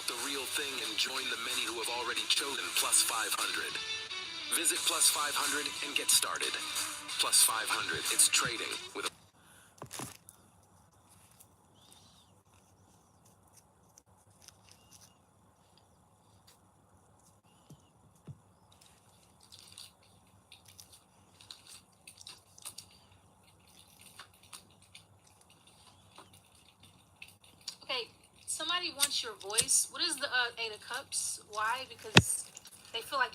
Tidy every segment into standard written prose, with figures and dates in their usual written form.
the real thing and join the many who have already chosen Plus 500. Visit Plus 500 and get started. Plus 500, it's trading with a... Okay, somebody wants your voice. What is the Eight of Cups? Why? Because they feel like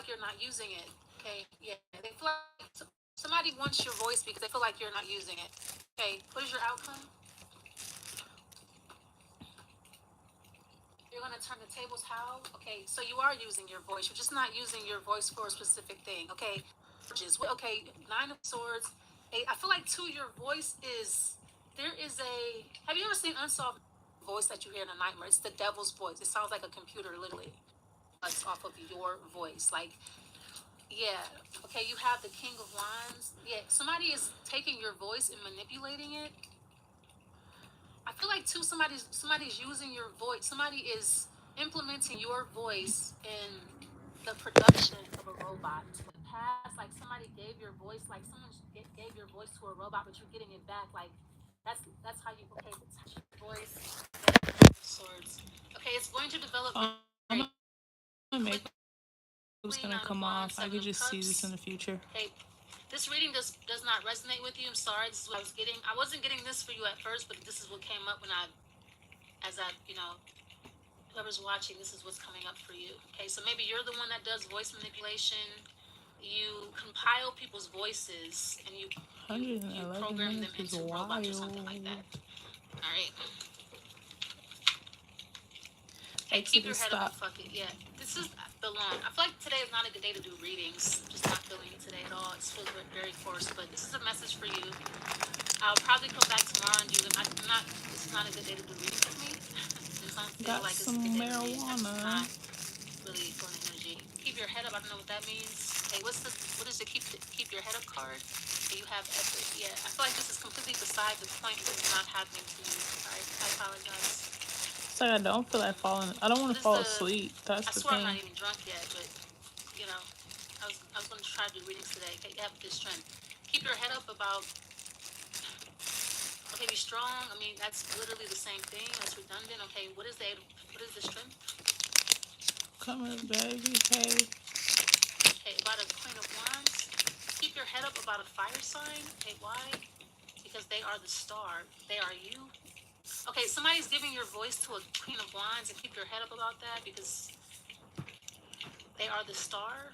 you're not using it. Okay, yeah, they feel like somebody wants your voice because they feel like you're not using it. Okay, what is your outcome? You're gonna turn the tables how? Okay, so you are using your voice. You're just not using your voice for a specific thing. Okay, okay, Nine of Swords. I feel like too, your voice is there is a. Have you ever seen Unsolved voice that you hear in a nightmare? It's the devil's voice. It sounds like a computer, literally. It's off of your voice, like yeah. Okay, you have the King of Wands. Yeah, somebody is taking your voice and manipulating it. I feel like too somebody's using your voice. Somebody is implementing your voice in the production of a robot. In the past, like somebody gave your voice, like someone gave your voice to a robot, but you're getting it back. Like that's how you okay touch your voice. Swords. Okay, it's going to develop. My makeup was gonna come off. I could just see this in the future. Okay, this reading does not resonate with you. I'm sorry. This is what I was getting. I wasn't getting this for you at first, but this is what came up when whoever's watching, this is what's coming up for you. Okay, so maybe you're the one that does voice manipulation. You compile people's voices and you program them into robots or something like that. All right. Hey, keep your head up and fuck it. Yeah, this is the long. I feel like today is not a good day to do readings. Just not feeling it today at all. It feels very coarse, but this is a message for you. I'll probably come back tomorrow and do them. This is not a good day to do readings with me. Got like some marijuana. Really feeling energy. Keep your head up. I don't know what that means. Hey, what is the keep your head up card? Okay, you have effort. Yeah, I feel like this is completely beside the point. This is not happening to you. Alright, I apologize. It's like I don't feel like falling. I don't want to fall asleep. That's the thing. I'm not even drunk yet, but you know, I was going to try to do readings today. Okay, you have this strength. Keep your head up about. Okay, be strong. I mean, that's literally the same thing. That's redundant. Okay, what is the strength? Come on, baby. Hey. Okay, about a Queen of Wands. Keep your head up about a fire sign. Okay, why? Because they are the star. They are you. Okay, somebody's giving your voice to a Queen of Wands, and keep your head up about that because they are the star.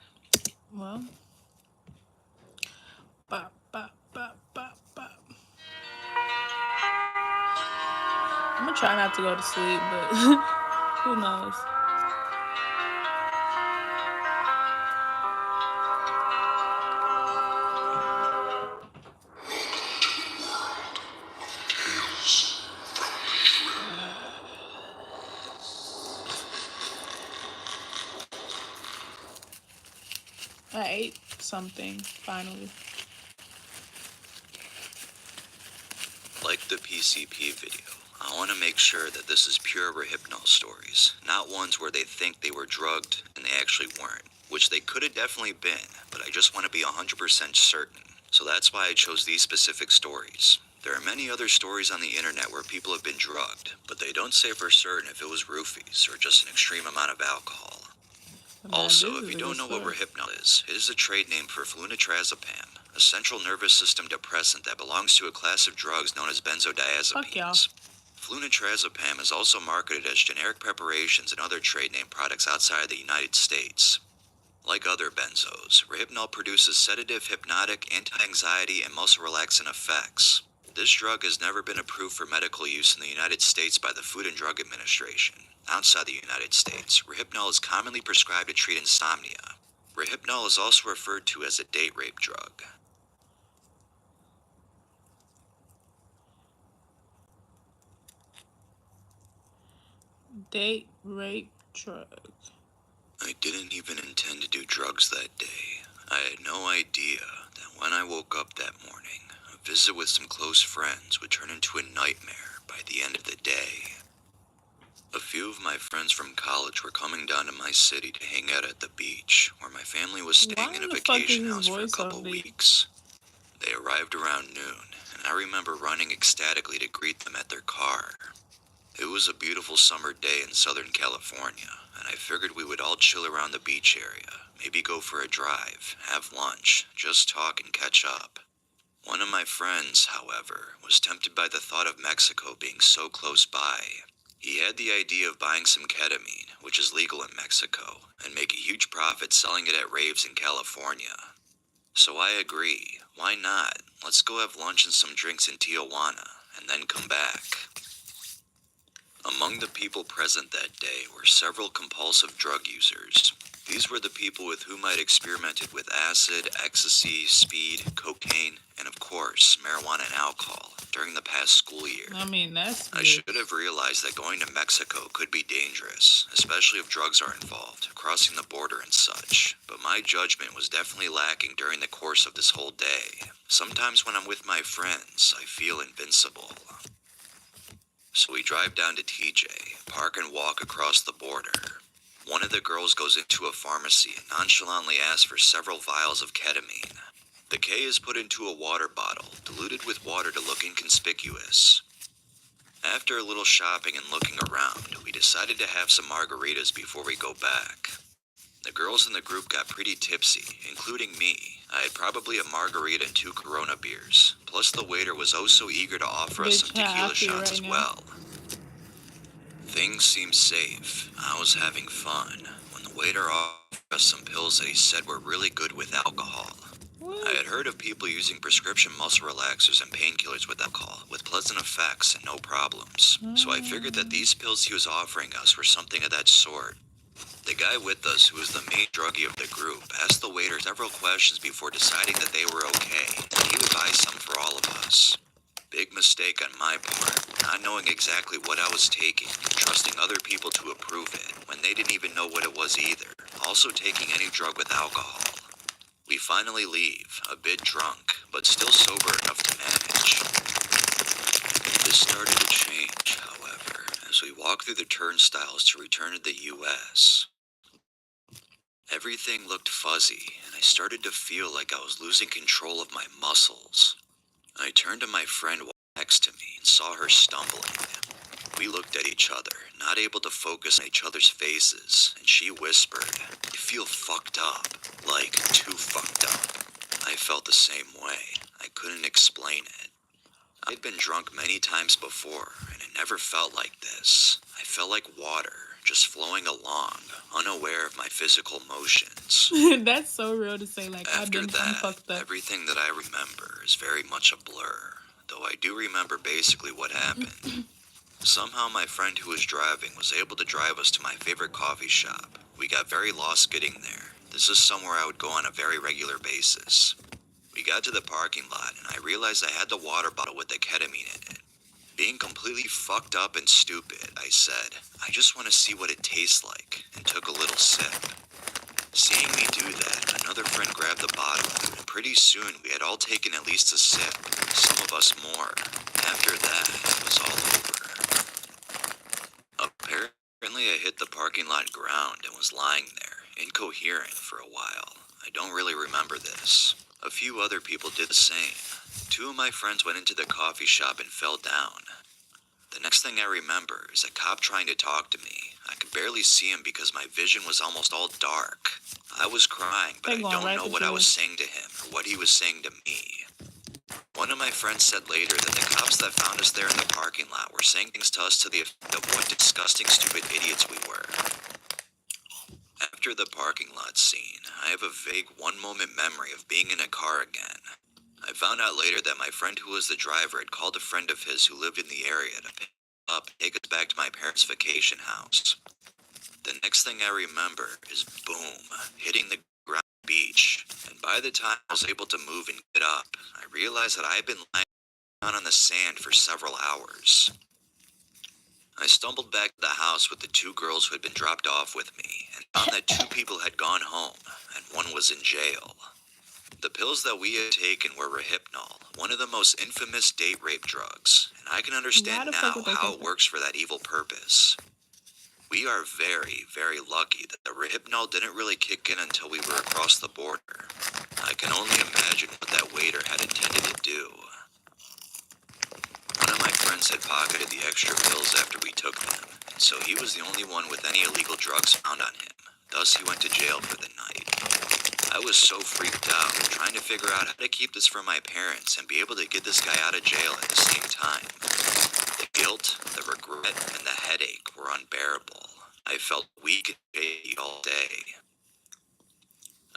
Well. Bop, bop, bop, bop, bop. I'm gonna try not to go to sleep, but who knows? I ate something, finally. Like the PCP video, I want to make sure that this is pure Rehypnol stories, not ones where they think they were drugged and they actually weren't, which they could have definitely been, but I just want to be 100% certain. So that's why I chose these specific stories. There are many other stories on the internet where people have been drugged, but they don't say for certain if it was roofies or just an extreme amount of alcohol. Also, if you don't know what Rehypnol is, it is a trade name for flunitrazepam, a central nervous system depressant that belongs to a class of drugs known as benzodiazepines. Flunitrazepam is also marketed as generic preparations and other trade name products outside the United States. Like other benzos, Rehypnol produces sedative, hypnotic, anti-anxiety, and muscle relaxant effects. This drug has never been approved for medical use in the United States by the Food and Drug Administration. Outside the United States, Rehypnol is commonly prescribed to treat insomnia. Rehypnol is also referred to as a date rape drug. Date rape drug. I didn't even intend to do drugs that day. I had no idea that when I woke up that morning, a visit with some close friends would turn into a nightmare by the end of the day. A few of my friends from college were coming down to my city to hang out at the beach, where my family was staying Why in a the fuck is vacation his house for a voice so couple deep? weeks. They arrived around noon, and I remember running ecstatically to greet them at their car. It was a beautiful summer day in Southern California, and I figured we would all chill around the beach area, maybe go for a drive, have lunch, just talk and catch up. One of my friends, however, was tempted by the thought of Mexico being so close by. He had the idea of buying some ketamine, which is legal in Mexico, and make a huge profit selling it at raves in California. So I agree. Why not? Let's go have lunch and some drinks in Tijuana, and then come back. Among the people present that day were several compulsive drug users. These were the people with whom I'd experimented with acid, ecstasy, speed, cocaine, and of course, marijuana and alcohol during the past school year. I mean, that's I good. should have realized that going to Mexico could be dangerous, especially if drugs are involved, crossing the border and such. But my judgment was definitely lacking during the course of this whole day. Sometimes when I'm with my friends, I feel invincible. So we drive down to TJ, park and walk across the border. One of the girls goes into a pharmacy and nonchalantly asks for several vials of ketamine. The K is put into a water bottle, diluted with water to look inconspicuous. After a little shopping and looking around, we decided to have some margaritas before we go back. The girls in the group got pretty tipsy, including me. I had probably a margarita and 2 Corona beers. Plus the waiter was oh so eager to offer us some Bitch, how I tequila feel shots right as now. well. Things seemed safe. I was having fun when the waiter offered us some pills that he said were really good with alcohol. I had heard of people using prescription muscle relaxers and painkillers with alcohol, with pleasant effects and no problems. So I figured that these pills he was offering us were something of that sort. The guy with us, who was the main druggie of the group, asked the waiter several questions before deciding that they were okay, and he would buy some for all of us. Big mistake on my part, not knowing exactly what I was taking, trusting other people to approve it, when they didn't even know what it was either, also taking any drug with alcohol. We finally leave, a bit drunk, but still sober enough to manage. This started to change, however, as we walked through the turnstiles to return to the U.S. Everything looked fuzzy, and I started to feel like I was losing control of my muscles. I turned to my friend next to me and saw her stumbling. We looked at each other, not able to focus on each other's faces, and she whispered, "I feel fucked up, like too fucked up." I felt the same way. I couldn't explain it. I'd been drunk many times before, and it never felt like this. I felt like water, just flowing along, unaware of my physical motions. That's so real to say. Like, After I'm that, fucked up. everything that I remember is very much a blur, though I do remember basically what happened. Somehow my friend who was driving was able to drive us to my favorite coffee shop. We got very lost getting there. This is somewhere I would go on a very regular basis. We got to the parking lot and I realized I had the water bottle with the ketamine in it. Being completely fucked up and stupid, I said, "I just want to see what it tastes like," and took a little sip. Seeing me do that, another friend grabbed the bottle, and pretty soon we had all taken at least a sip, some of us more. After that, it was all over. Apparently I hit the parking lot ground and was lying there, incoherent for a while. I don't really remember this. A few other people did the same. 2 of my friends went into the coffee shop and fell down. The next thing I remember is a cop trying to talk to me. I could barely see him because my vision was almost all dark. I was crying, but I don't know what I was saying to him or what he was saying to me. One of my friends said later that the cops that found us there in the parking lot were saying things to us to the effect of what disgusting, stupid idiots we were. After the parking lot scene, I have a vague one-moment memory of being in a car again. I found out later that my friend who was the driver had called a friend of his who lived in the area to pick us up and take us back to my parents' vacation house. The next thing I remember is boom, hitting the ground beach, and by the time I was able to move and get up, I realized that I had been lying down on the sand for several hours. I stumbled back to the house with the 2 girls who had been dropped off with me, and found that 2 people had gone home, and 1 was in jail. The pills that we had taken were Rohypnol, one of the most infamous date rape drugs, and I can understand now how it works for that evil purpose. We are very, very lucky that the Rohypnol didn't really kick in until we were across the border. I can only imagine what that waiter had intended to do. One of my friends had pocketed the extra pills after we took them, so he was the only one with any illegal drugs found on him. Thus, he went to jail for the night. I was so freaked out, trying to figure out how to keep this from my parents and be able to get this guy out of jail at the same time. The guilt, the regret, and the headache were unbearable. I felt weak and shaky all day.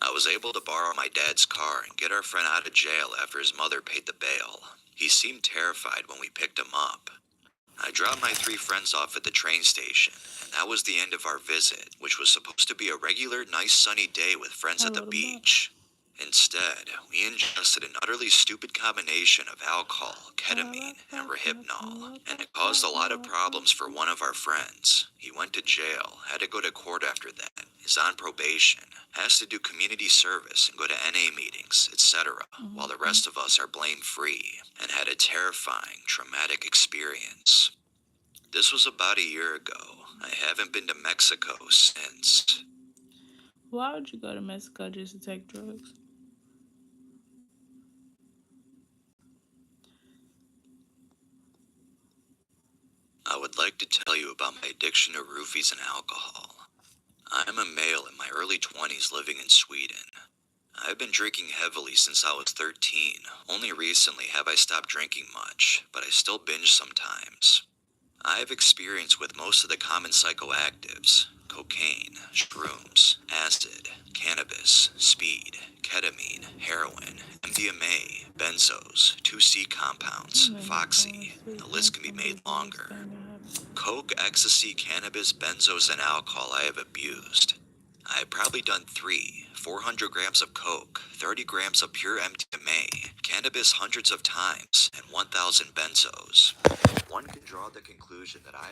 I was able to borrow my dad's car and get our friend out of jail after his mother paid the bail. He seemed terrified when we picked him up. I dropped my 3 friends off at the train station, and that was the end of our visit, which was supposed to be a regular, nice sunny day with friends at the beach. Instead, we ingested an utterly stupid combination of alcohol, ketamine, and Rohypnol, and it caused a lot of problems for one of our friends. He went to jail, had to go to court after that, is on probation, has to do community service and go to NA meetings, etc., while the rest of us are blame-free, and had a terrifying, traumatic experience. This was about a year ago. I haven't been to Mexico since. Why would you go to Mexico just to take drugs? I would like to tell you about my addiction to roofies and alcohol. I am a male in my early 20s living in Sweden. I've been drinking heavily since I was 13. Only recently have I stopped drinking much, but I still binge sometimes. I have experience with most of the common psychoactives: cocaine, shrooms, acid, cannabis, speed, ketamine, heroin, MDMA, benzos, 2C compounds, Foxy, and the list can be made longer. Coke, ecstasy, cannabis, benzos, and alcohol I have abused. I have probably done 400 grams of coke, 30 grams of pure MDMA, cannabis hundreds of times, and 1,000 benzos. One can draw the conclusion that I